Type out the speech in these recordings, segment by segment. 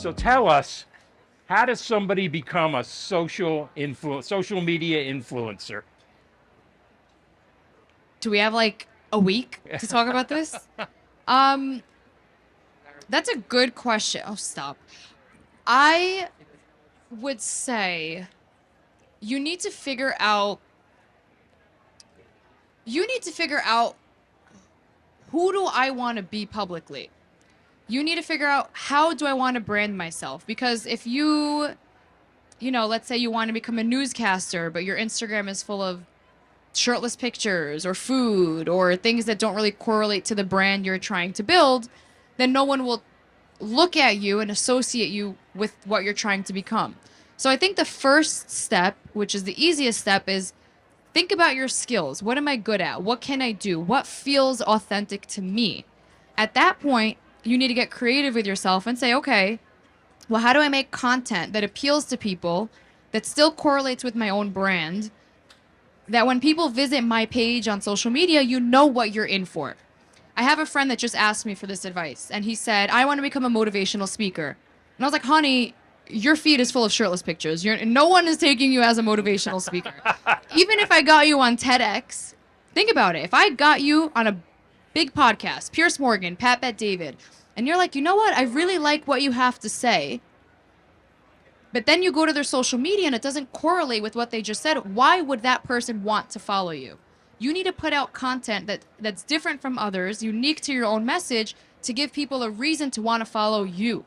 So tell us, how does somebody become a social media influencer? Do we have like a week to talk about this? Um, that's a good question. Oh, stop. I would say you need to figure out you need to figure out who do I want to be publicly? You need to figure out how do I want to brand myself? Because if let's say you want to become a newscaster, but your Instagram is full of shirtless pictures or food or things that don't really correlate to the brand you're trying to build, then no one will look at you and associate you with what you're trying to become. So I think the first step, which is the easiest step, is think about your skills. What am I good at? What can I do? What feels authentic to me? At that point, you need to get creative with yourself and say, okay, well, how do I make content that appeals to people, that still correlates with my own brand, that when people visit my page on social media, you know what you're in for? I have a friend that just asked me for this advice, and he said, I want to become a motivational speaker. And I was like, honey, your feed is full of shirtless pictures. No one is taking you as a motivational speaker. Even if I got you on TEDx, think about it. If I got you on a big podcast, Pierce Morgan, Pat Bet David, and you're like, you know what? I really like what you have to say. But then you go to their social media and it doesn't correlate with what they just said. Why would that person want to follow you? You need to put out content that's different from others, unique to your own message, to give people a reason to want to follow you,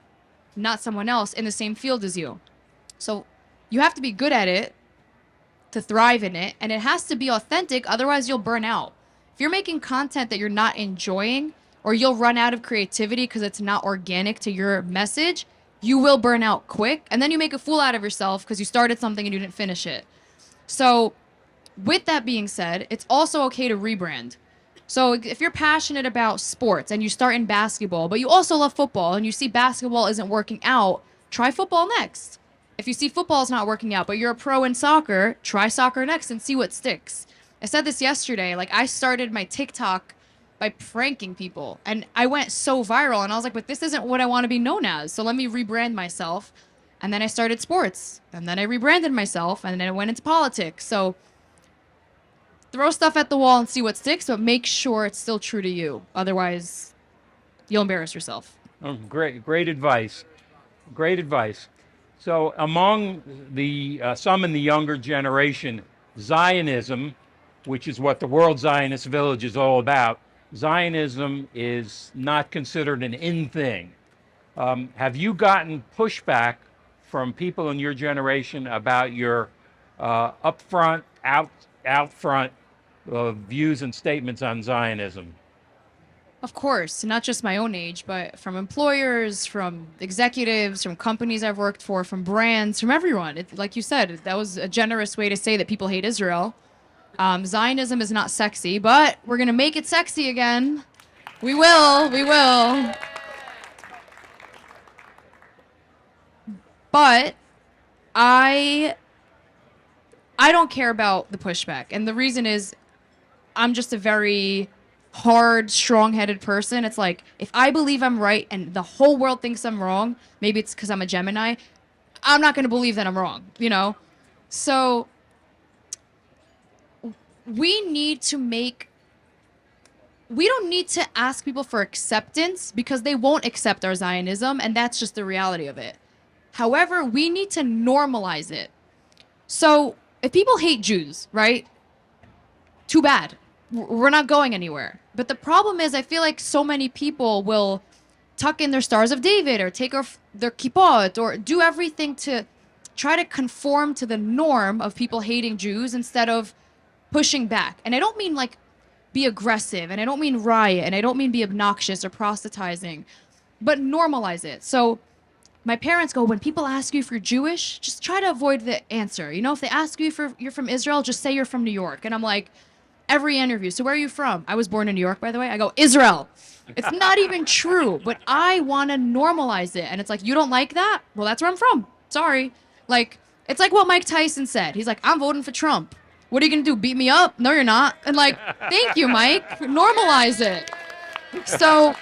not someone else in the same field as you. So you have to be good at it to thrive in it, and it has to be authentic, otherwise you'll burn out. If you're making content that you're not enjoying, or you'll run out of creativity because it's not organic to your message, you will burn out quick, and then you make a fool out of yourself because you started something and you didn't finish it. So with that being said, it's also okay to rebrand. So if you're passionate about sports and you start in basketball, but you also love football and you see basketball isn't working out, try football next. If you see football is not working out, but you're a pro in soccer, try soccer next and see what sticks. I said this yesterday, like I started my TikTok by pranking people and I went so viral and I was like, but this isn't what I want to be known as. So let me rebrand myself. And then I started sports and then I rebranded myself and then I went into politics. So throw stuff at the wall and see what sticks, but make sure it's still true to you. Otherwise, you'll embarrass yourself. Oh, great advice. Great advice. So among the some in the younger generation, Zionism, which is what the World Zionist Village is all about, Zionism is not considered an in thing. Have you gotten pushback from people in your generation about your upfront, out front views and statements on Zionism? Of course, not just my own age, but from employers, from executives, from companies I've worked for, from brands, from everyone. Like you said, that was a generous way to say that people hate Israel. Zionism is not sexy, but we're going to make it sexy again. We will. But I don't care about the pushback. And the reason is I'm just a very hard, strong-headed person. It's like, if I believe I'm right and the whole world thinks I'm wrong, maybe it's because I'm a Gemini, I'm not going to believe that I'm wrong, you know? So we don't need to ask people for acceptance because they won't accept our Zionism, and that's just the reality of it. However, we need to normalize it. So if people hate Jews, right? Too bad. We're not going anywhere. But the problem is, I feel like so many people will tuck in their Stars of David or take off their kippot or do everything to try to conform to the norm of people hating Jews instead of pushing back. And I don't mean like be aggressive, and I don't mean riot, and I don't mean be obnoxious or proselytizing, but normalize it. So my parents go, when people ask you if you're Jewish, just try to avoid the answer. You know, if they ask you if you're from Israel, just say you're from New York. And I'm like, every interview, so where are you from? I was born in New York, by the way. I go, Israel. It's not even true, but I want to normalize it. And it's like, you don't like that? Well, that's where I'm from. Sorry. Like, it's like what Mike Tyson said. He's like, I'm voting for Trump. What are you going to do, beat me up? No, you're not. And like, thank you, Mike. Normalize it. So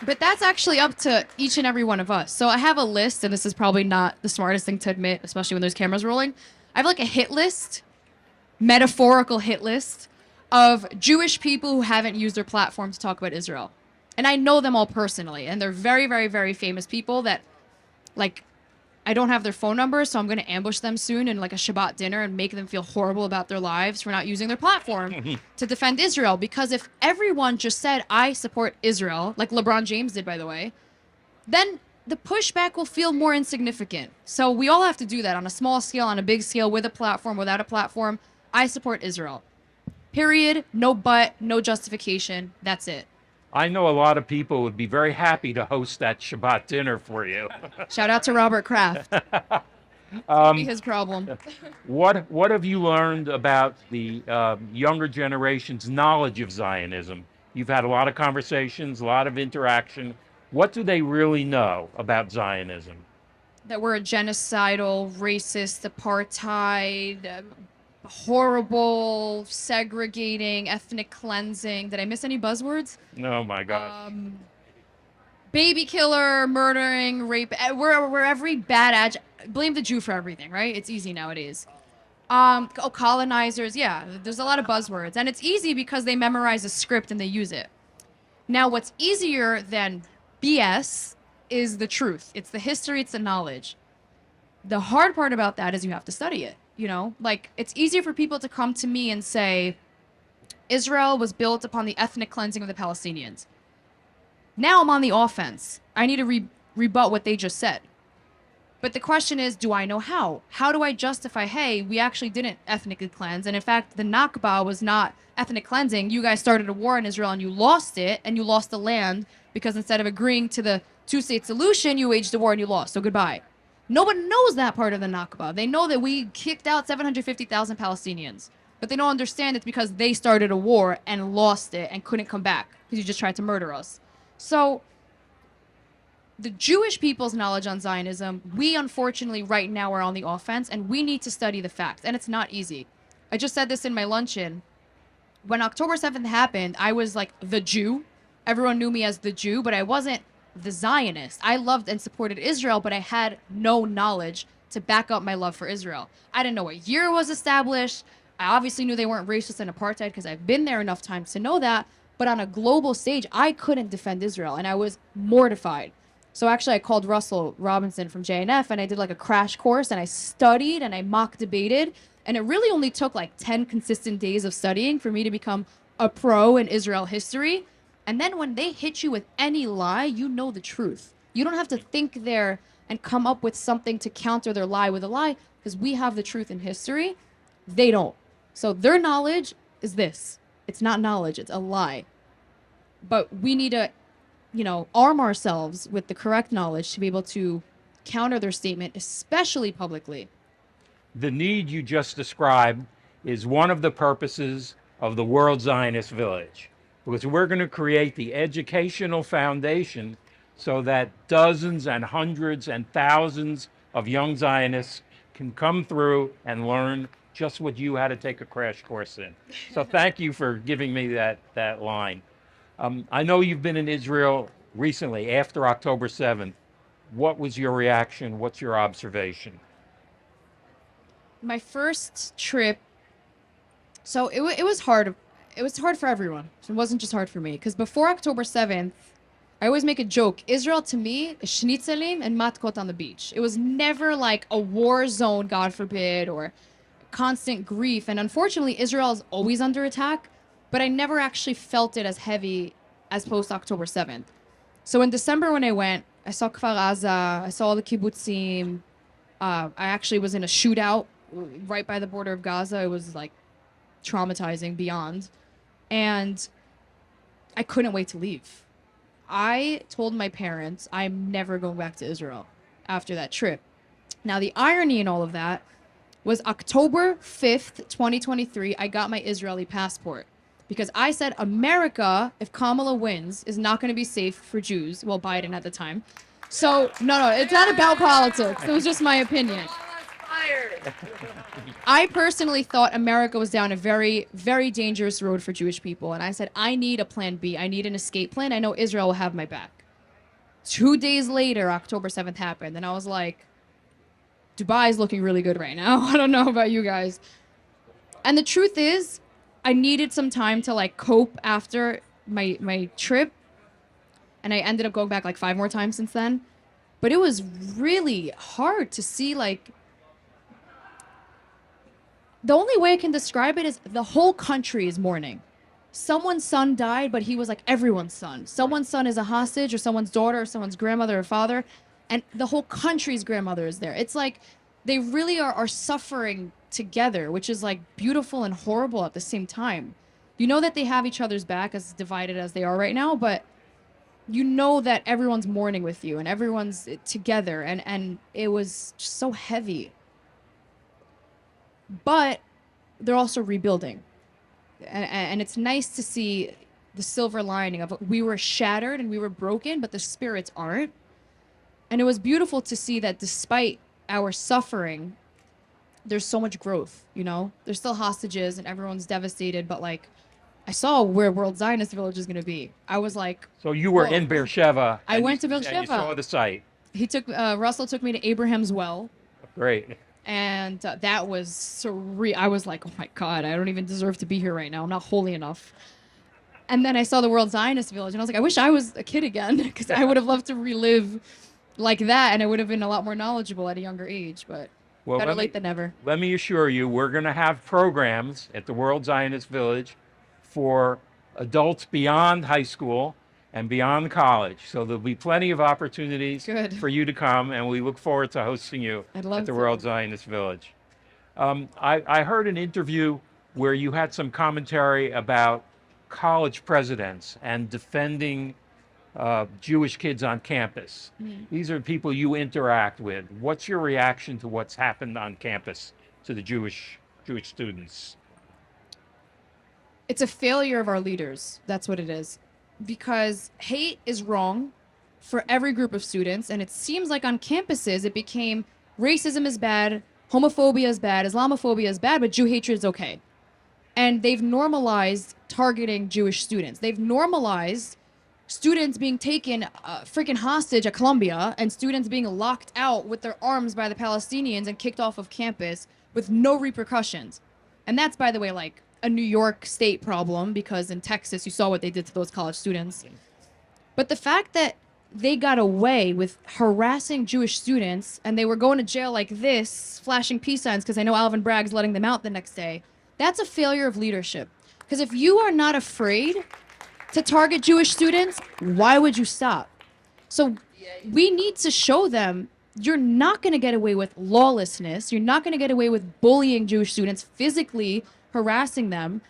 But that's actually up to each and every one of us. So I have a list, and this is probably not the smartest thing to admit, especially when there's cameras rolling. I have like a hit list, metaphorical hit list of Jewish people who haven't used their platform to talk about Israel. And I know them all personally, and they're very, very, very famous people that, like, I don't have their phone numbers, so I'm going to ambush them soon in like a Shabbat dinner and make them feel horrible about their lives for not using their platform to defend Israel. Because if everyone just said, I support Israel, like LeBron James did, by the way, then the pushback will feel more insignificant. So we all have to do that on a small scale, on a big scale, with a platform, without a platform. I support Israel. Period. No but, no justification. That's it. I know a lot of people would be very happy to host that Shabbat dinner for you. Shout out to Robert Kraft. Be his problem. What have you learned about the younger generation's knowledge of Zionism? You've had a lot of conversations, a lot of interaction. What do they really know about Zionism? That we're a genocidal, racist, apartheid, horrible, segregating, ethnic cleansing. Did I miss any buzzwords? Oh my gosh. Baby killer, murdering, rape. We're every bad blame the Jew for everything, right? It's easy nowadays. Colonizers. Yeah, there's a lot of buzzwords, and it's easy because they memorize a script and they use it. Now, what's easier than BS is the truth. It's the history. It's the knowledge. The hard part about that is you have to study it. You know, like, it's easier for people to come to me and say, Israel was built upon the ethnic cleansing of the Palestinians. Now I'm on the offense. I need to rebut what they just said. But the question is, do I know how? How do I justify, hey, we actually didn't ethnically cleanse, and in fact, the Nakba was not ethnic cleansing. You guys started a war in Israel and you lost it, and you lost the land because instead of agreeing to the two-state solution, you waged a war and you lost. So goodbye. No one knows that part of the Nakba. They know that we kicked out 750,000 Palestinians. But they don't understand it's because they started a war and lost it and couldn't come back because you just tried to murder us. So the Jewish people's knowledge on Zionism, we unfortunately right now are on the offense, and we need to study the facts. And it's not easy. I just said this in my luncheon. When October 7th happened, I was like the Jew. Everyone knew me as the Jew, but I wasn't the Zionist. I loved and supported Israel, but I had no knowledge to back up my love for Israel. I didn't know what year it was established. I obviously knew they weren't racist and apartheid because I've been there enough times to know that. But on a global stage, I couldn't defend Israel, and I was mortified. So actually, I called Russell Robinson from JNF, and I did like a crash course, and I studied, and I mock debated. And it really only took like 10 consistent days of studying for me to become a pro in Israel history. And then when they hit you with any lie, you know the truth. You don't have to think there and come up with something to counter their lie with a lie, because we have the truth in history. They don't. So their knowledge is this. It's not knowledge, it's a lie. But we need to, arm ourselves with the correct knowledge to be able to counter their statement, especially publicly. The need you just described is one of the purposes of the World Zionist Village, because we're going to create the educational foundation so that dozens and hundreds and thousands of young Zionists can come through and learn just what you had to take a crash course in. So thank you for giving me that line. I know you've been in Israel recently, after October 7th. What was your reaction? What's your observation? My first trip, so it was hard. It was hard for everyone. It wasn't just hard for me. Because before October 7th, I always make a joke. Israel, to me, is schnitzelim and matkot on the beach. It was never like a war zone, God forbid, or constant grief. And unfortunately, Israel is always under attack. But I never actually felt it as heavy as post-October 7th. So in December when I went, I saw Kfar Aza, I saw all the kibbutzim. I actually was in a shootout right by the border of Gaza. It was like traumatizing beyond. And I couldn't wait to leave. I told my parents I'm never going back to Israel after that trip. Now, the irony in all of that was October 5th, 2023, I got my Israeli passport. Because I said America, if Kamala wins, is not going to be safe for Jews. Well, Biden at the time. So, no, it's not about politics. It was just my opinion. I personally thought America was down a very, very dangerous road for Jewish people. And I said, I need a plan B. I need an escape plan. I know Israel will have my back. 2 days later, October 7th happened, and I was like, Dubai's looking really good right now. I don't know about you guys. And the truth is, I needed some time to like cope after my trip, and I ended up going back like 5 more times since then. But it was really hard to see like the only way I can describe it is the whole country is mourning. Someone's son died, but he was like everyone's son. Someone's son is a hostage, or someone's daughter, or someone's grandmother or father, and the whole country's grandmother is there. It's like they really are suffering together, which is like beautiful and horrible at the same time. You know that they have each other's back, as divided as they are right now, but you know that everyone's mourning with you and everyone's together, and it was just so heavy. But they're also rebuilding, and it's nice to see the silver lining of we were shattered and we were broken, but the spirits aren't. And it was beautiful to see that despite our suffering, there's so much growth. You know, there's still hostages and everyone's devastated, but like I saw where World Zionist Village is going to be. I was like, So you were whoa. in Beersheba. I and went you- to And you Beersheba. saw the site. He took Russell took me to Abraham's Well, Great. and that was surreal. I was like, oh my god, I don't even deserve to be here right now. I'm not holy enough. And then I saw the World Zionist Village, and I was like, I wish I was a kid again, because I would have loved to relive like that, and I would have been a lot more knowledgeable at a younger age. But Well, better let me- late than never. Let me assure you, we're going to have programs at the World Zionist Village for adults beyond high school and beyond college. So there'll be plenty of opportunities Good. for you to come, and we look forward to hosting you I'd love at the to. World Zionist Village. I heard an interview where you had some commentary about college presidents and defending Jewish kids on campus. These are people you interact with. What's your reaction to what's happened on campus to the Jewish students? It's a failure of our leaders. That's what it is. Because hate is wrong for every group of students, and it seems like on campuses it became racism is bad, homophobia is bad, Islamophobia is bad, but Jew hatred is okay. And they've normalized targeting Jewish students. They've normalized students being taken freaking hostage at Columbia, and students being locked out with their arms by the Palestinians and kicked off of campus with no repercussions. And that's, by the way, like a New York state problem, because in Texas you saw what they did to those college students. But the fact that they got away with harassing Jewish students, and they were going to jail like this, flashing peace signs because I know Alvin Bragg's letting them out the next day, that's a failure of leadership. Because if you are not afraid to target Jewish students, why would you stop? So we need to show them you're not going to get away with lawlessness. You're not going to get away with bullying Jewish students, physically harassing them.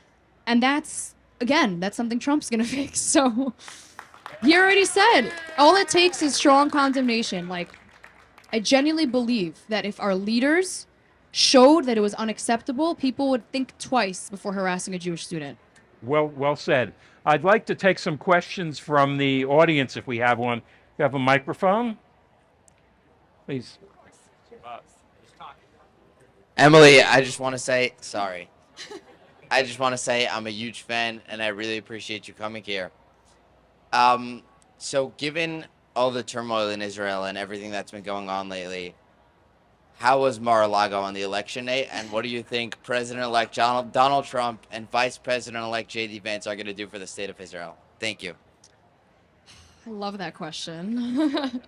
And that's, again, that's something Trump's going to fix. So he already said all it takes is strong condemnation. Like, I genuinely believe that if our leaders showed that it was unacceptable, people would think twice before harassing a Jewish student. Well said. I'd like to take some questions from the audience if we have one. You have a microphone? Please. Emily, I just want to say, sorry. I just want to say I'm a huge fan and I really appreciate you coming here. So given all the turmoil in Israel and everything that's been going on lately, how was Mar-a-Lago on the election night? And what do you think President-elect Donald Trump and Vice President-elect J.D. Vance are going to do for the state of Israel? Thank you. I love that question.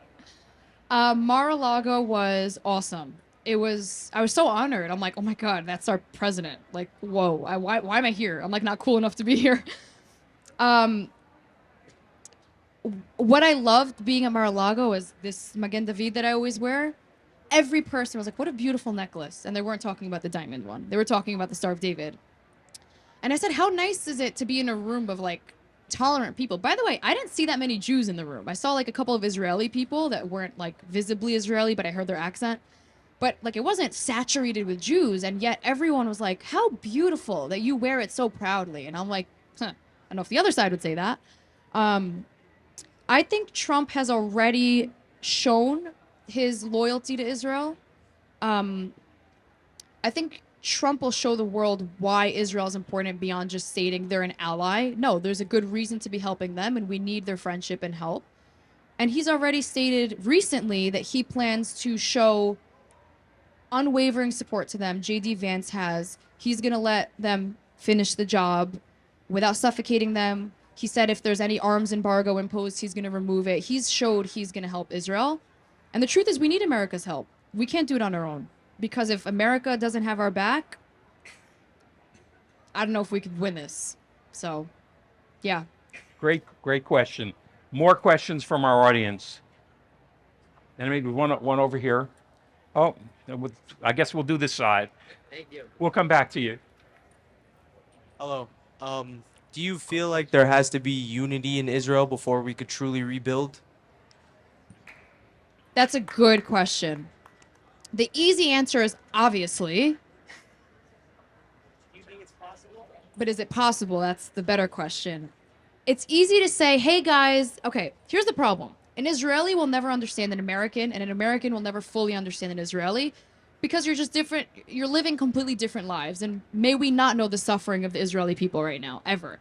Mar-a-Lago was awesome. I was so honored. I'm like, oh my God, that's our president. Like, whoa, why am I here? I'm like not cool enough to be here. What I loved being at Mar-a-Lago is this Magen David that I always wear. Every person was like, what a beautiful necklace. And they weren't talking about the diamond one. They were talking about the Star of David. And I said, how nice is it to be in a room of like tolerant people? By the way, I didn't see that many Jews in the room. I saw like a couple of Israeli people that weren't like visibly Israeli, but I heard their accent. But like it wasn't saturated with Jews, and yet everyone was like, how beautiful that you wear it so proudly. And I'm like, I don't know if the other side would say that. I think Trump has already shown his loyalty to Israel. I think Trump will show the world why Israel is important beyond just stating they're an ally. No, there's a good reason to be helping them, and we need their friendship and help. And he's already stated recently that he plans to show unwavering support to them. JD Vance has. He's going to let them finish the job without suffocating them. He said if there's any arms embargo imposed, he's going to remove it. He's showed he's going to help Israel. And the truth is, we need America's help. We can't do it on our own. Because if America doesn't have our back, I don't know if we could win this. So, yeah. Great question. More questions from our audience. And maybe one over here. Oh, I guess we'll do this side. Thank you. We'll come back to you. Hello. Do you feel like there has to be unity in Israel before we could truly rebuild? That's a good question. The easy answer is obviously. Do you think it's possible? But is it possible? That's the better question. It's easy to say, hey guys, okay, here's the problem. An Israeli will never understand an American, and an American will never fully understand an Israeli because you're just different. You're living completely different lives. And may we not know the suffering of the Israeli people right now, ever.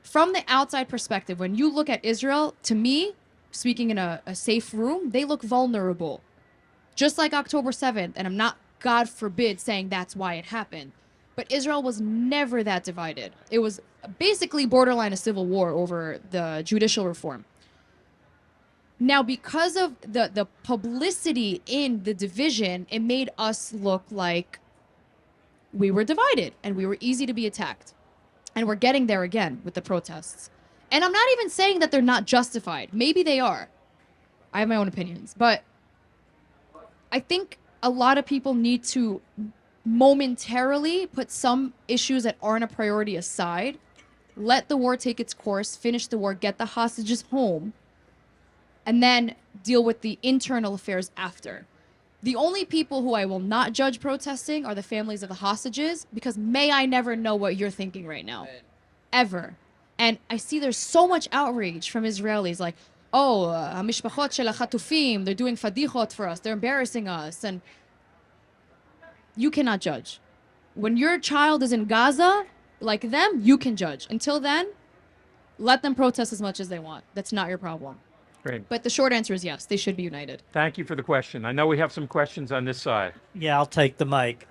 From the outside perspective, when you look at Israel, to me, speaking in a safe room, they look vulnerable. Just like October 7th, and I'm not, God forbid, saying that's why it happened. But Israel was never that divided. It was basically borderline a civil war over the judicial reform. Now, because of the publicity in the division, it made us look like we were divided and we were easy to be attacked. And we're getting there again with the protests. And I'm not even saying that they're not justified. Maybe they are. I have my own opinions. But I think a lot of people need to momentarily put some issues that aren't a priority aside, let the war take its course, finish the war, get the hostages home, and then deal with the internal affairs after. The only people who I will not judge protesting are the families of the hostages, because may I never know what you're thinking right now. Ever. And I see there's so much outrage from Israelis, like, oh, hamishpachot shel hachatufim, they're doing fadichot for us, they're embarrassing us, and you cannot judge. When your child is in Gaza, like them, you can judge. Until then, let them protest as much as they want. That's not your problem. Great. But the short answer is yes, they should be united. Thank you for the question. I know we have some questions on this side. Yeah, I'll take the mic.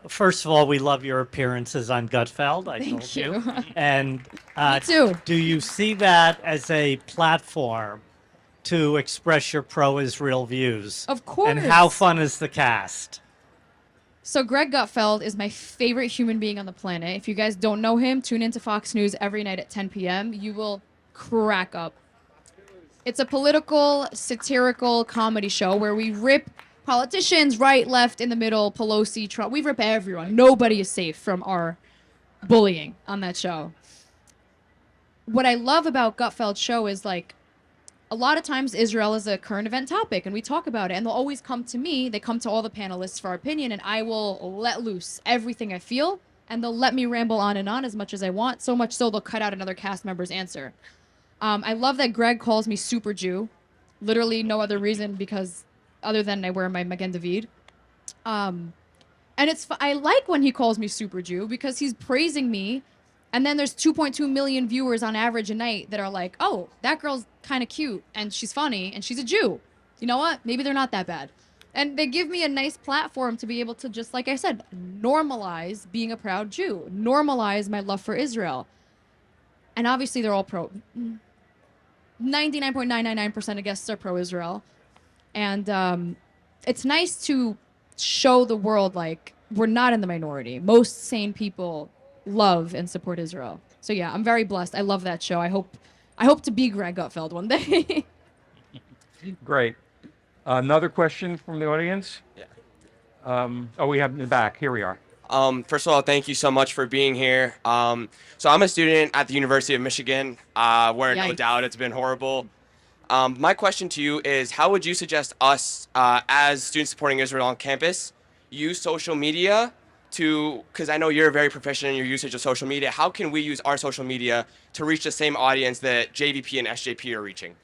First of all, we love your appearances on Gutfeld, I Thank told you. And Me too. do you see that as a platform to express your pro-Israel views? Of course. And how fun is the cast? So Greg Gutfeld is my favorite human being on the planet. If you guys don't know him, tune into Fox News every night at 10 p.m. You will crack up. It's a political, satirical comedy show where we rip politicians right, left, in the middle, Pelosi, Trump. We rip everyone. Nobody is safe from our bullying on that show. What I love about Gutfeld's show is, like, a lot of times Israel is a current event topic and we talk about it, and they'll always come to me. They come to all the panelists for our opinion, and I will let loose everything I feel, and they'll let me ramble on and on as much as I want, so much so they'll cut out another cast member's answer. I love that Greg calls me Super Jew. Literally no other reason, because other than I wear my Magen David. And I like when he calls me Super Jew because he's praising me. And then there's 2.2 million viewers on average a night that are like, oh, that girl's kind of cute and she's funny and she's a Jew. You know what? Maybe they're not that bad. And they give me a nice platform to be able to, just like I said, normalize being a proud Jew, normalize my love for Israel. And obviously they're all pro. 99.999% of guests are pro-Israel. And it's nice to show the world, like, we're not in the minority. Most sane people love and support Israel. So yeah, I'm very blessed. I love that show. I hope to be Greg Gutfeld one day. Great. Another question from the audience? Yeah. We have in the back. Here we are. First of all, thank you so much for being here. So I'm a student at the University of Michigan, where no Yikes. doubt it's been horrible. My question to you is, how would you suggest us, as students supporting Israel on campus, use social media because I know you're very proficient in your usage of social media, how can we use our social media to reach the same audience that JVP and SJP are reaching?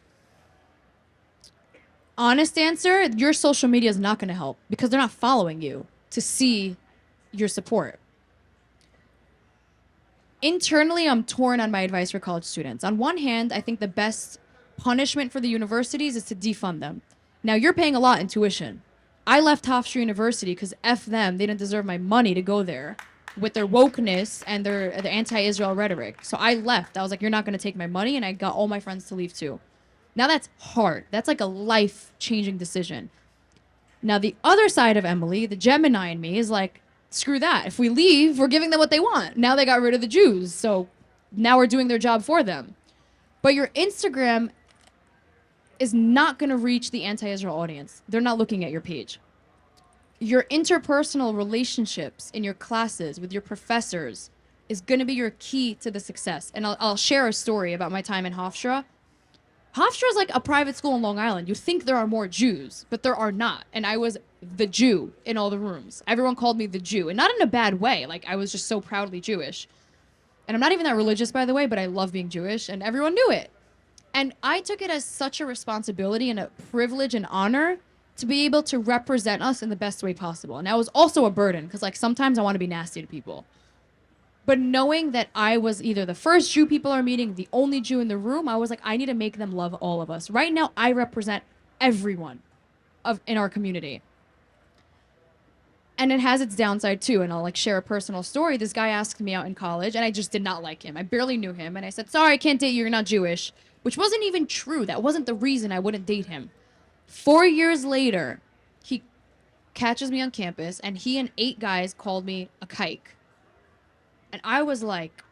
Honest answer, your social media is not going to help because they're not following you to see your support. Internally, I'm torn on my advice for college students. On one hand, I think the best punishment for the universities is to defund them. Now, you're paying a lot in tuition. I left Hofstra University because F them, they didn't deserve my money to go there with their wokeness and their anti-Israel rhetoric. So I left. I was like, you're not going to take my money, and I got all my friends to leave too. Now that's hard. That's like a life-changing decision. Now the other side of Emily, the Gemini in me, is like, screw that. If we leave, we're giving them what they want. Now they got rid of the Jews, so now we're doing their job for them. But your Instagram is not going to reach the anti-Israel audience. They're not looking at your page. Your interpersonal relationships in your classes with your professors is going to be your key to the success. And I'll share a story about my time in Hofstra. Hofstra is like a private school in Long Island. You think there are more Jews, but there are not. And I was the Jew in all the rooms. Everyone called me the Jew, and not in a bad way. Like, I was just so proudly Jewish. And I'm not even that religious, by the way, but I love being Jewish, and everyone knew it. And I took it as such a responsibility and a privilege and honor to be able to represent us in the best way possible. And that was also a burden, because like sometimes I want to be nasty to people. But knowing that I was either the first Jew people are meeting, the only Jew in the room, I was like, I need to make them love all of us. Right now, I represent everyone in our community. And it has its downside too. And I'll like share a personal story. This guy asked me out in college, and I just did not like him. I barely knew him. And I said, sorry, I can't date you. You're not Jewish. Which wasn't even true. That wasn't the reason I wouldn't date him. 4 years later, he catches me on campus, and he and 8 guys called me a kike. And I was like,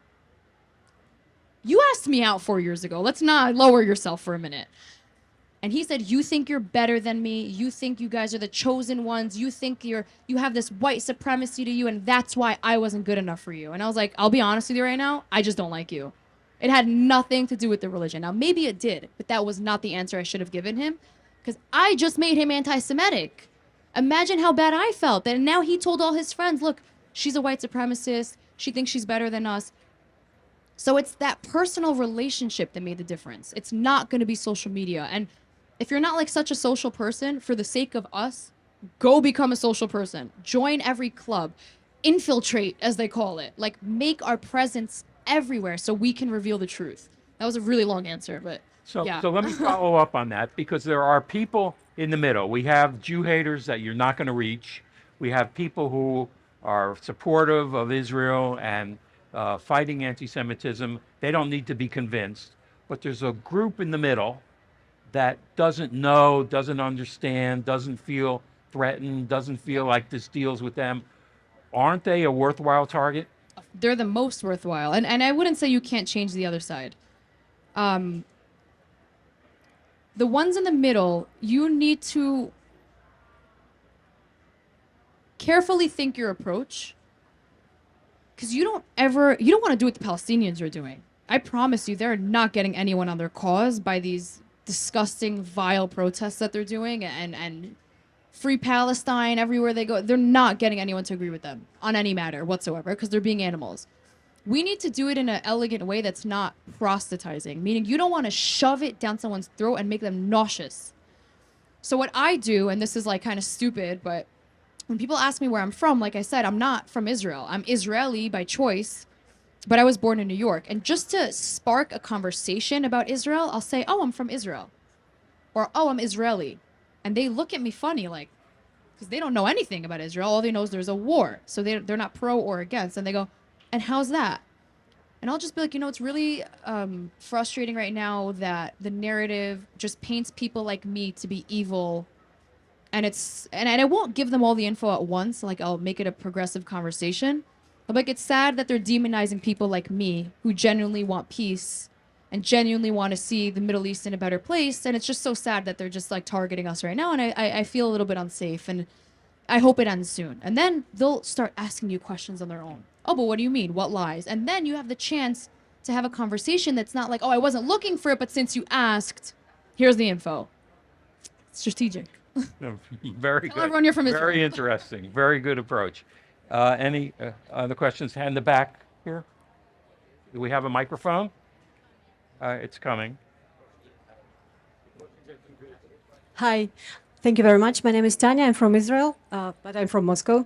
you asked me out 4 years ago. Let's not lower yourself for a minute. And he said, you think you're better than me. You think you guys are the chosen ones. You think you have this white supremacy to you, and that's why I wasn't good enough for you. And I was like, I'll be honest with you right now. I just don't like you. It had nothing to do with the religion. Now, maybe it did, but that was not the answer I should have given him, because I just made him anti-Semitic. Imagine how bad I felt. And now he told all his friends, look, she's a white supremacist. She thinks she's better than us. So it's that personal relationship that made the difference. It's not going to be social media. And if you're not like such a social person, for the sake of us, go become a social person. Join every club. Infiltrate, as they call it. Like, make our presence everywhere so we can reveal the truth. That was a really long answer, but yeah. So let me follow up on that, because there are people in the middle. We have Jew haters that you're not going to reach. We have people who are supportive of Israel and fighting anti-Semitism. They don't need to be convinced. But there's a group in the middle that doesn't know, doesn't understand, doesn't feel threatened, doesn't feel like this deals with them. Aren't they a worthwhile target? They're the most worthwhile. And I wouldn't say you can't change the other side. The ones in the middle, you need to carefully think your approach, because you don't want to do what the Palestinians are doing. I promise you, they're not getting anyone on their cause by these disgusting, vile protests that they're doing, and Free Palestine everywhere they go. They're not getting anyone to agree with them on any matter whatsoever, because they're being animals. We need to do it in an elegant way that's not proselytizing, meaning you don't want to shove it down someone's throat and make them nauseous. So what I do, and this is like kind of stupid, but when people ask me where I'm from, like I said, I'm not from Israel. I'm Israeli by choice, but I was born in New York. And just to spark a conversation about Israel, I'll say, oh, I'm from Israel. Or, oh, I'm Israeli. And they look at me funny, like, because they don't know anything about Israel. All they know is there's a war. So they're not pro or against. And they go, and how's that? And I'll just be like, it's really frustrating right now that the narrative just paints people like me to be evil. And I won't give them all the info at once. Like, I'll make it a progressive conversation. I'm like, it's sad that they're demonizing people like me who genuinely want peace and genuinely want to see the Middle East in a better place. And it's just so sad that they're just like targeting us right now. And I feel a little bit unsafe, and I hope it ends soon. And then they'll start asking you questions on their own. Oh, but what do you mean? What lies? And then you have the chance to have a conversation that's not like, oh, I wasn't looking for it, but since you asked, here's the info. It's strategic. Very good. Everyone, you're from Israel. Very interesting. Very good approach. Any other questions? In the back here. Do we have a microphone? It's coming. Hi, thank you very much. My name is Tanya. I'm from Israel, but I'm from Moscow.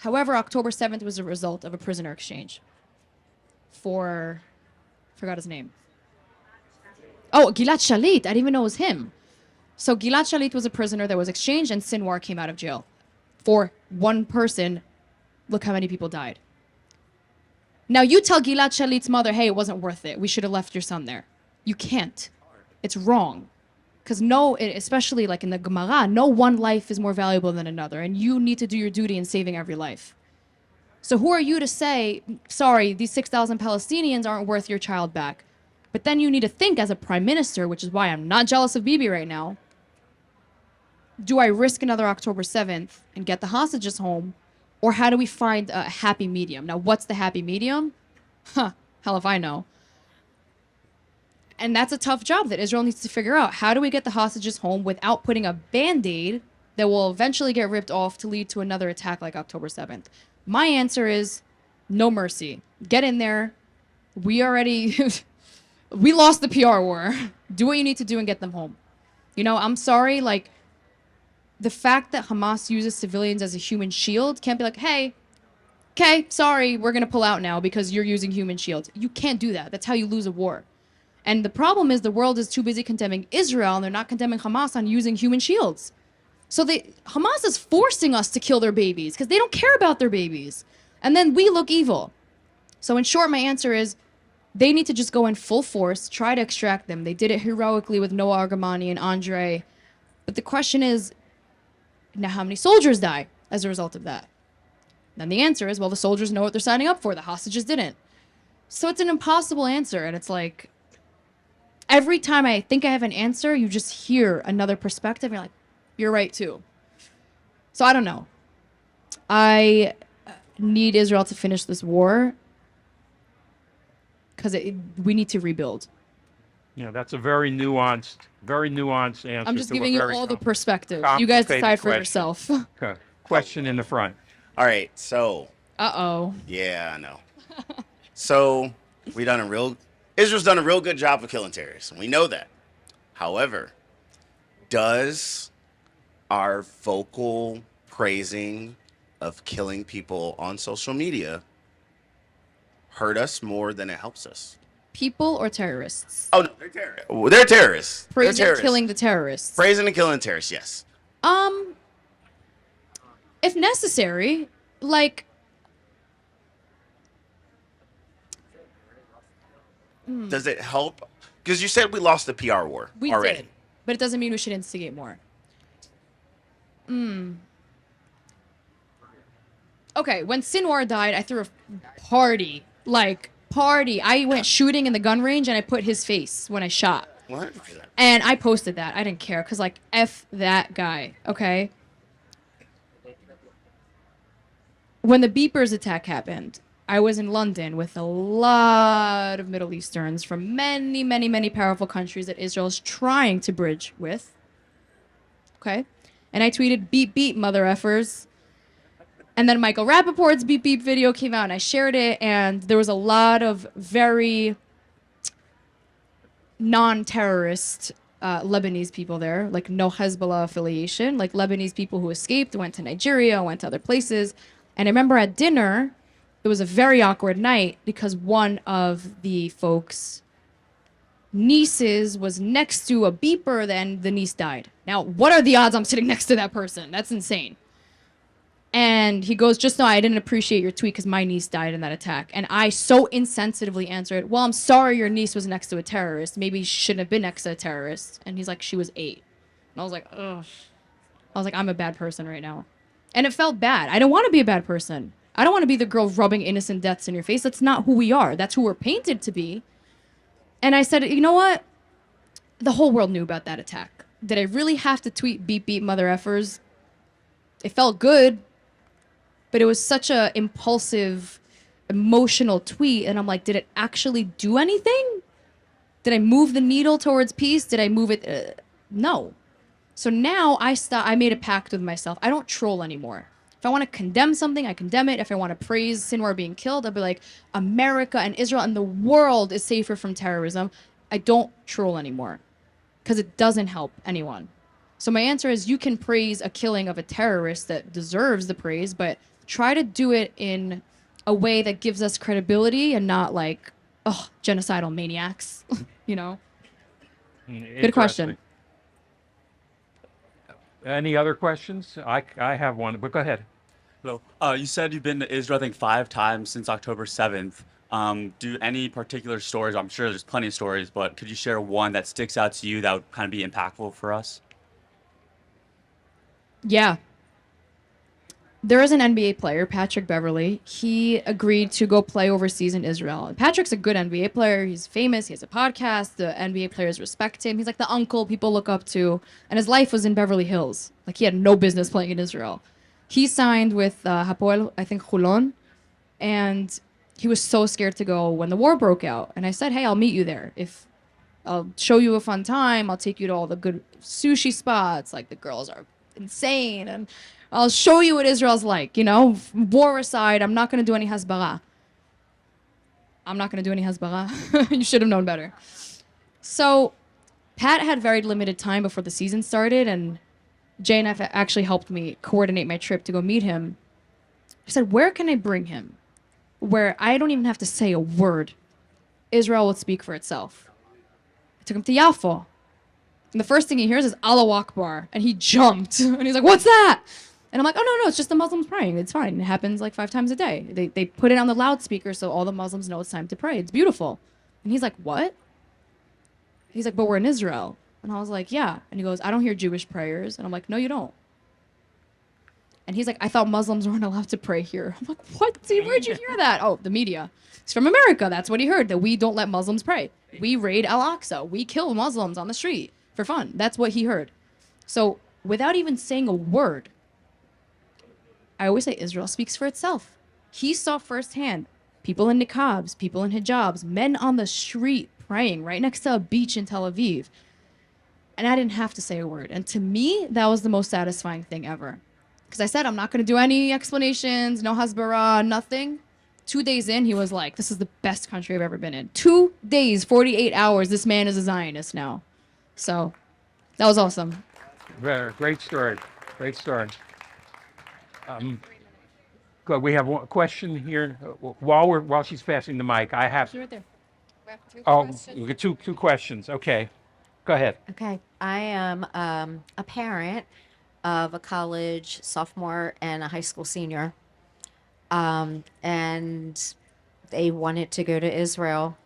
However, October 7th was a result of a prisoner exchange for, forgot his name. Oh, Gilad Shalit. I didn't even know it was him. So Gilad Shalit was a prisoner that was exchanged, and Sinwar came out of jail. For one person, look how many people died. Now you tell Gilad Shalit's mother, hey, it wasn't worth it. We should have left your son there. You can't. It's wrong. Because especially like in the Gemara, no one life is more valuable than another, and you need to do your duty in saving every life. So who are you to say, sorry, these 6,000 Palestinians aren't worth your child back? But then you need to think as a prime minister, which is why I'm not jealous of Bibi right now. Do I risk another October 7th and get the hostages home? Or how do we find a happy medium? Now, what's the happy medium? Hell if I know. And that's a tough job that Israel needs to figure out. How do we get the hostages home without putting a Band-Aid that will eventually get ripped off to lead to another attack like October 7th? My answer is no mercy. Get in there. We already... we lost the PR war. Do what you need to do and get them home. You know, I'm sorry, like, the fact that Hamas uses civilians as a human shield can't be like, hey, okay, sorry, we're going to pull out now because you're using human shields. You can't do that. That's how you lose a war. And the problem is the world is too busy condemning Israel, and they're not condemning Hamas on using human shields. So Hamas is forcing us to kill their babies because they don't care about their babies. And then we look evil. So in short, my answer is they need to just go in full force, try to extract them. They did it heroically with Noah Argamani and Andre. But the question is, now how many soldiers die as a result of that? Then the answer is, well, the soldiers know what they're signing up for. The hostages didn't. So it's an impossible answer. And it's like, every time I think I have an answer, you just hear another perspective. And you're like, you're right too. So I don't know. I need Israel to finish this war because we need to rebuild. Yeah, that's a very nuanced answer. I'm just to a giving you very all the perspective. You guys complicated decide for question. yourself. Okay. Question in the front. All right, so Uh-oh. yeah, I know. So Israel's done a real good job of killing terrorists. We know that. However, does our vocal praising of killing people on social media hurt us more than it helps us? People or terrorists? Oh, no, they're terrorists. They're terrorists. Praising They're terrorists. killing the terrorists. Praising and killing terrorists, yes. If necessary, like, Does it help? Because you said we lost the PR war we already. did, but it doesn't mean we should instigate more. Okay, when Sinwar died, I threw a party. I went shooting in the gun range and I put his face when I shot. 100%. And I posted that. I didn't care because, like, F that guy, okay? When the Beepers attack happened, I was in London with a lot of Middle Easterns from many, many, many powerful countries that Israel is trying to bridge with. Okay? And I tweeted, beep, beep, mother effers. And then Michael Rappaport's beep, beep video came out, and I shared it, and there was a lot of very non-terrorist Lebanese people there, like no Hezbollah affiliation, like Lebanese people who escaped, went to Nigeria, went to other places. And I remember at dinner, it was a very awkward night because one of the folks' nieces was next to a beeper, then the niece died. Now, what are the odds I'm sitting next to that person? That's insane. And he goes, just know I didn't appreciate your tweet because my niece died in that attack. And I so insensitively answered, well, I'm sorry your niece was next to a terrorist. Maybe she shouldn't have been next to a terrorist. And he's like, she was 8. And I was like, ugh. I was like, I'm a bad person right now. And it felt bad. I don't want to be a bad person. I don't want to be the girl rubbing innocent deaths in your face. That's not who we are. That's who we're painted to be. And I said, you know what? The whole world knew about that attack. Did I really have to tweet beep beep mother effers? It felt good, but it was such a impulsive, emotional tweet. And I'm like, did it actually do anything? Did I move the needle towards peace? Did I move it? No. So now I made a pact with myself. I don't troll anymore. If I want to condemn something, I condemn it. If I want to praise Sinwar being killed, I'll be like, America and Israel and the world is safer from terrorism. I don't troll anymore because it doesn't help anyone. So my answer is you can praise a killing of a terrorist that deserves the praise, but try to do it in a way that gives us credibility and not like, oh, genocidal maniacs, you know? Good question. Any other questions? I have one, but go ahead. Hello. You said you've been to Israel, I think, 5 times since October 7th. Do any particular stories, I'm sure there's plenty of stories, but could you share one that sticks out to you that would kind of be impactful for us? Yeah. There is an NBA player, Patrick Beverley. He agreed to go play overseas in Israel. And Patrick's a good NBA player. He's famous. He has a podcast. The NBA players respect him. He's like the uncle people look up to. And his life was in Beverly Hills. Like he had no business playing in Israel. He signed with Hapoel, I think, Hulon. And he was so scared to go when the war broke out. And I said, hey, I'll meet you there. If I'll show you a fun time. I'll take you to all the good sushi spots. Like the girls are insane. And I'll show you what Israel's like, you know? War aside, I'm not going to do any Hezbollah. You should have known better. So Pat had very limited time before the season started, and JNF actually helped me coordinate my trip to go meet him. I said, where can I bring him? Where I don't even have to say a word. Israel will speak for itself. I took him to Yafo. And the first thing he hears is Allahu Akbar. And he jumped. And he's like, what's that? And I'm like, oh, no, it's just the Muslims praying. It's fine. It happens like 5 times a day. They put it on the loudspeaker so all the Muslims know it's time to pray. It's beautiful. And he's like, what? He's like, but we're in Israel. And I was like, yeah. And he goes, I don't hear Jewish prayers. And I'm like, no, you don't. And he's like, I thought Muslims weren't allowed to pray here. I'm like, what? Where'd you hear that? Oh, the media. He's from America. That's what he heard, that we don't let Muslims pray. We raid Al-Aqsa. We kill Muslims on the street for fun. That's what he heard. So without even saying a word, I always say Israel speaks for itself. He saw firsthand people in niqabs, people in hijabs, men on the street praying right next to a beach in Tel Aviv. And I didn't have to say a word. And to me, that was the most satisfying thing ever. Because I said, I'm not going to do any explanations, no hasbara, nothing. 2 days in, he was like, this is the best country I've ever been in. 2 days, 48 hours, this man is a Zionist now. So that was awesome. Great story. Great story. Good. We have one question here. While she's passing the mic, I have. Right there. We got two questions. Okay, go ahead. Okay. I am a parent of a college sophomore and a high school senior. And they wanted to go to Israel.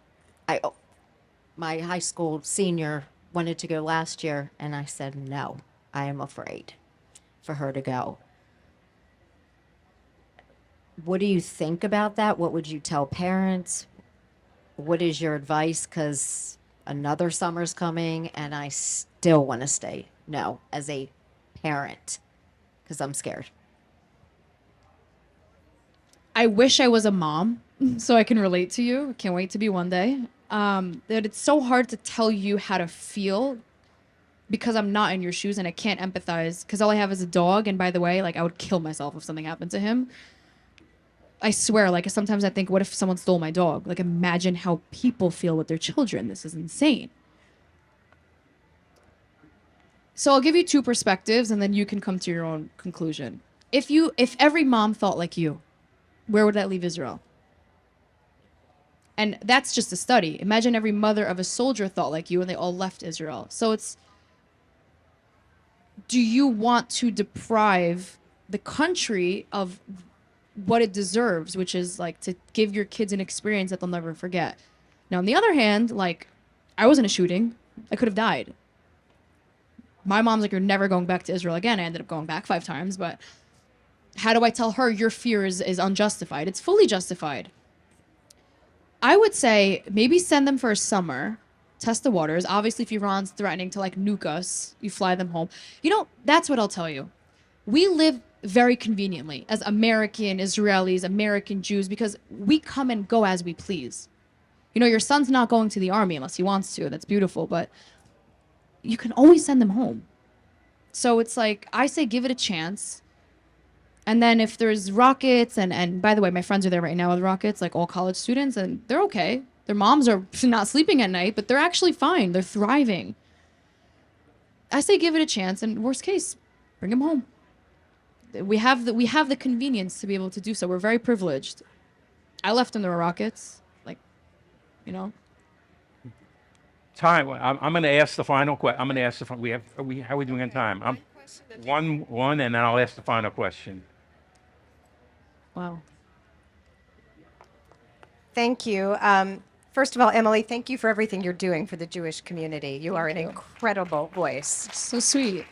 My high school senior wanted to go last year, and I said, no, I am afraid for her to go. What do you think about that? What would you tell parents? What is your advice? Because another summer's coming, and I still want to stay. No, as a parent, because I'm scared. I wish I was a mom so I can relate to you. I can't wait to be one day. That it's so hard to tell you how to feel because I'm not in your shoes and I can't empathize because all I have is a dog. And by the way, like I would kill myself if something happened to him. I swear, like sometimes I think, what if someone stole my dog? Like imagine how people feel with their children. This is insane. So I'll give you 2 perspectives and then you can come to your own conclusion. If every mom thought like you, where would that leave Israel? And that's just a study. Imagine every mother of a soldier thought like you and they all left Israel. So it's, do you want to deprive the country of what it deserves, which is like to give your kids an experience that they'll never forget? Now, on the other hand, like I was in a shooting. I could have died. My mom's like, you're never going back to Israel again. I ended up going back 5 times, but how do I tell her your fear is unjustified? It's fully justified. I would say maybe send them for a summer, test the waters. Obviously, if Iran's threatening to like nuke us, you fly them home. You know, that's what I'll tell you. We live very conveniently as American Israelis, American Jews, because we come and go as we please. You know, your son's not going to the army unless he wants to. That's beautiful, but you can always send them home. So it's like, I say give it a chance. And then if there's rockets, and by the way, my friends are there right now with rockets, like all college students, and they're okay. Their moms are not sleeping at night, but they're actually fine. They're thriving. I say give it a chance, and worst case, bring them home. We have the convenience to be able to do so. We're very privileged. I left them the rockets, like, you know. Time. I'm going to ask the final question. I'm going to ask the. How are we doing on time? One, and then I'll ask the final question. Wow. Thank you. First of all, Emily, thank you for everything you're doing for the Jewish community. You are an incredible voice. So sweet.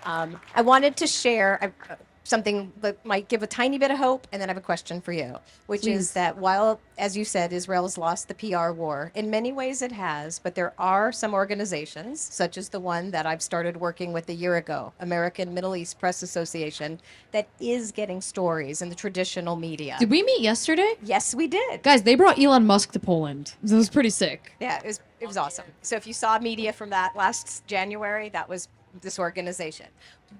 I wanted to share something that might give a tiny bit of hope, and then I have a question for you, which is Please. that while, as you said, Israel's lost the PR war, in many ways it has, but there are some organizations, such as the one that I've started working with a year ago, American Middle East Press Association, that is getting stories in the traditional media. Did we meet yesterday? Yes, we did. Guys, they brought Elon Musk to Poland. It was pretty sick. Yeah, it was awesome. So if you saw media from that last January, that was this organization.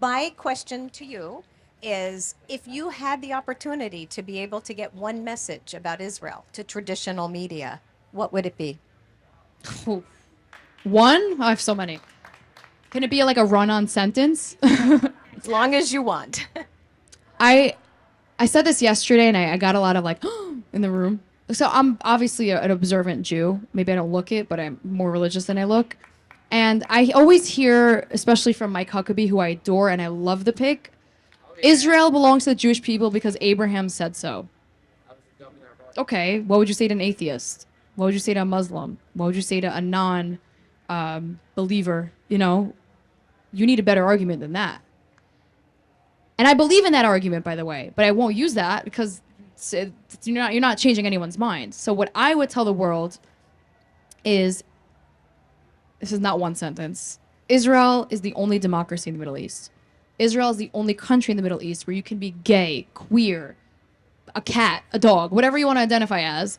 My question to you is, if you had the opportunity to be able to get one message about Israel to traditional media, what would it be? One? I have so many. Can it be like a run-on sentence? As long as you want. I said this yesterday, and I got a lot of like in the room. So I'm obviously an observant Jew. Maybe I don't look it, but I'm more religious than I look. And I always hear, especially from Mike Huckabee, who I adore and I love the pick, Israel belongs to the Jewish people because Abraham said so. Okay, what would you say to an atheist? What would you say to a Muslim? What would you say to a non-believer? You know, you need a better argument than that. And I believe in that argument, by the way, but I won't use that because you're not changing anyone's mind. So what I would tell the world is, this is not one sentence, Israel is the only democracy in the Middle East. Israel is the only country in the Middle East where you can be gay, queer, a cat, a dog, whatever you want to identify as,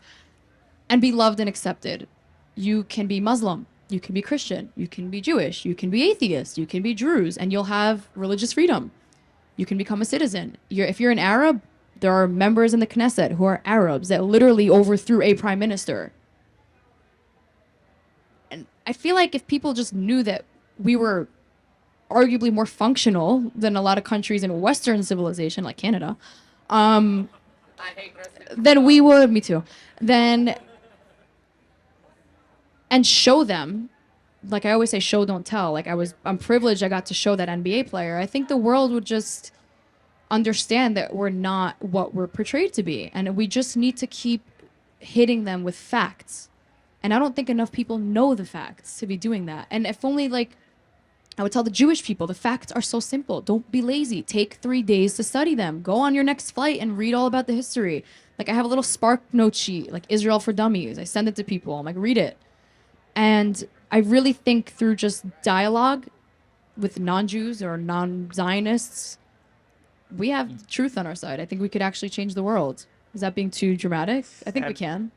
and be loved and accepted. You can be Muslim, you can be Christian, you can be Jewish, you can be atheist, you can be Druze, and you'll have religious freedom. You can become a citizen. If you're an Arab, there are members in the Knesset who are Arabs that literally overthrew a prime minister. And I feel like if people just knew that we were arguably more functional than a lot of countries in Western civilization, like Canada, then we would, me too, then, and show them, like I always say, show, don't tell. Like I'm privileged I got to show that NBA player. I think the world would just understand that we're not what we're portrayed to be. And we just need to keep hitting them with facts. And I don't think enough people know the facts to be doing that. And if only, like, I would tell the Jewish people, the facts are so simple. Don't be lazy. Take 3 days to study them. Go on your next flight and read all about the history. Like, I have a little Spark note sheet, like Israel for Dummies. I send it to people. I'm like, read it. And I really think through just dialogue with non-Jews or non-Zionists, we have truth on our side. I think we could actually change the world. Is that being too dramatic? I think we can.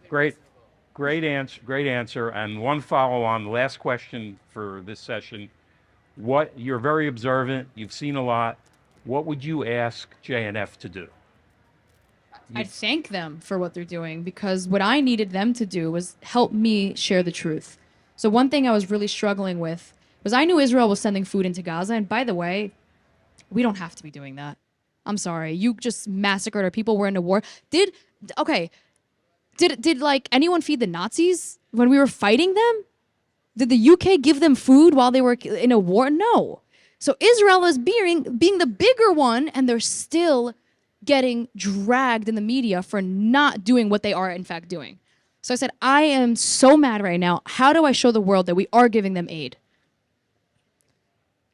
Great answer. And one follow-on, last question for this session. You're very observant, you've seen a lot. What would you ask JNF to do? I'd thank them for what they're doing, because what I needed them to do was help me share the truth. So one thing I was really struggling with was I knew Israel was sending food into Gaza. And by the way, we don't have to be doing that. I'm sorry. You just massacred our people. We're in a war. Did like anyone feed the Nazis when we were fighting them? Did the UK give them food while they were in a war? No. So Israel is being the bigger one, and they're still getting dragged in the media for not doing what they are in fact doing. So I said, I am so mad right now. How do I show the world that we are giving them aid?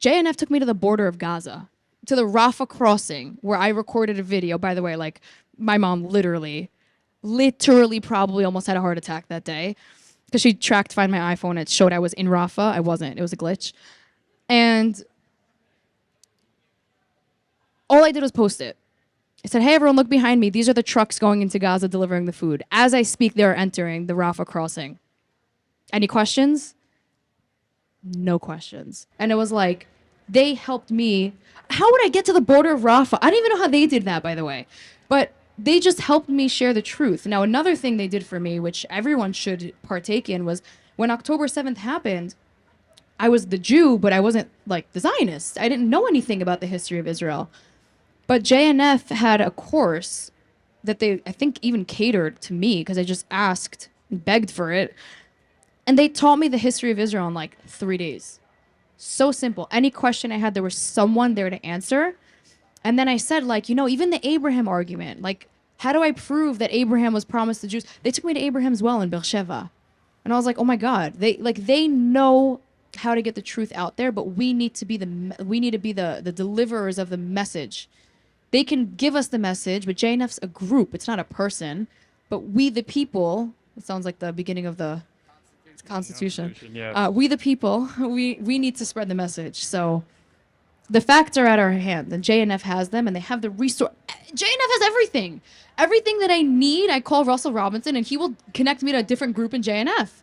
JNF took me to the border of Gaza, to the Rafah crossing, where I recorded a video. By the way, like, my mom literally probably almost had a heart attack that day, because she tracked to find my iPhone. It showed I was in Rafah. I wasn't. It was a glitch. And all I did was post it. I said, hey, everyone, look behind me. These are the trucks going into Gaza delivering the food. As I speak, they're entering the Rafah crossing. Any questions? No questions. And it was like, they helped me. How would I get to the border of Rafah? I don't even know how they did that, by the way. But they just helped me share the truth. Now, another thing they did for me, which everyone should partake in, was when October 7th happened, I was the Jew, but I wasn't like the Zionist. I didn't know anything about the history of Israel. But JNF had a course that they, I think, even catered to me because I just asked and begged for it. And they taught me the history of Israel in like 3 days. So simple. Any question I had, there was someone there to answer. And then I said, like, you know, even the Abraham argument, like, how do I prove that Abraham was promised the Jews? They took me to Abraham's well in Beersheba. And I was like, oh my God, they know how to get the truth out there, but we need to be the deliverers of the message. They can give us the message, but JNF's a group, it's not a person. But we the people, it sounds like the beginning of the Constitution. Yes. We the people, we need to spread the message. So the facts are at our hand, and JNF has them, and they have the resource. JNF has everything. Everything that I need, I call Russell Robinson, and he will connect me to a different group in JNF.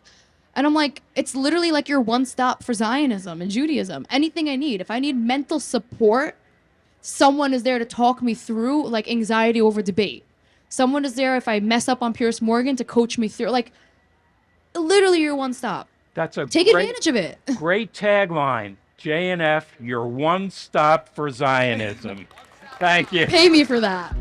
And I'm like, it's literally like your one stop for Zionism and Judaism. Anything I need. If I need mental support, someone is there to talk me through, like anxiety over debate. Someone is there if I mess up on Pierce Morgan to coach me through. Like, literally your one stop. That's a Take advantage of it. Great tagline. JNF, your one stop for Zionism. Thank you. Pay me for that.